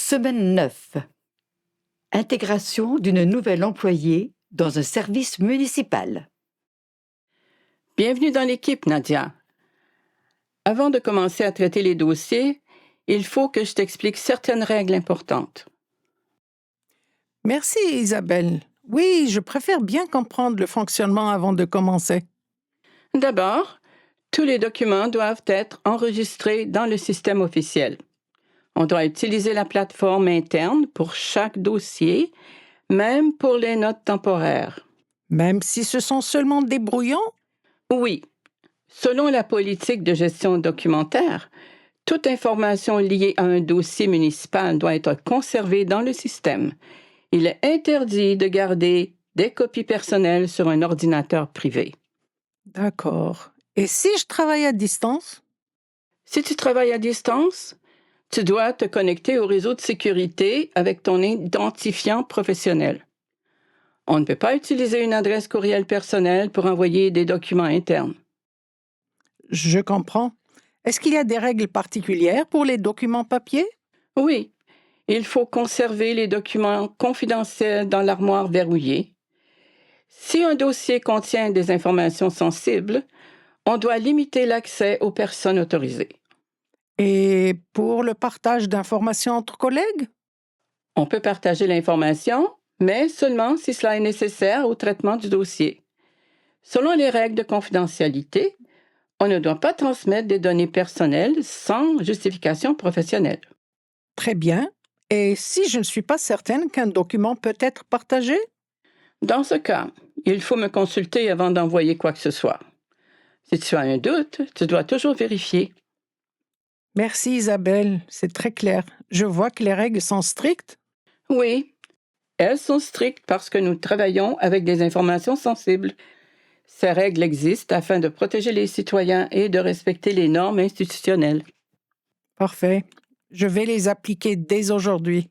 Semaine 9. Intégration d'une nouvelle employée dans un service municipal. Bienvenue dans l'équipe, Nadia. Avant de commencer à traiter les dossiers, il faut que je t'explique certaines règles importantes. Merci, Isabelle. Oui, je préfère bien comprendre le fonctionnement avant de commencer. D'abord, tous les documents doivent être enregistrés dans le système officiel. On doit utiliser la plateforme interne pour chaque dossier, même pour les notes temporaires. Même si ce sont seulement des brouillons? Oui, selon la politique de gestion documentaire, toute information liée à un dossier municipal doit être conservée dans le système. Il est interdit de garder des copies personnelles sur un ordinateur privé. D'accord. Et si je travaille à distance? Si tu travailles à distance, tu dois te connecter au réseau de sécurité avec ton identifiant professionnel. On ne peut pas utiliser une adresse courriel personnelle pour envoyer des documents internes. Je comprends. Est-ce qu'il y a des règles particulières pour les documents papier? Oui, il faut conserver les documents confidentiels dans l'armoire verrouillée. Si un dossier contient des informations sensibles, on doit limiter l'accès aux personnes autorisées. Et pour le partage d'informations entre collègues? On peut partager l'information, mais seulement si cela est nécessaire au traitement du dossier. Selon les règles de confidentialité, on ne doit pas transmettre des données personnelles sans justification professionnelle. Très bien. Et si je ne suis pas certaine qu'un document peut être partagé? Dans ce cas, il faut me consulter avant d'envoyer quoi que ce soit. Si tu as un doute, tu dois toujours vérifier. Merci Isabelle, c'est très clair. Je vois que les règles sont strictes. Oui, elles sont strictes parce que nous travaillons avec des informations sensibles. Ces règles existent afin de protéger les citoyens et de respecter les normes institutionnelles. Parfait. Je vais les appliquer dès aujourd'hui.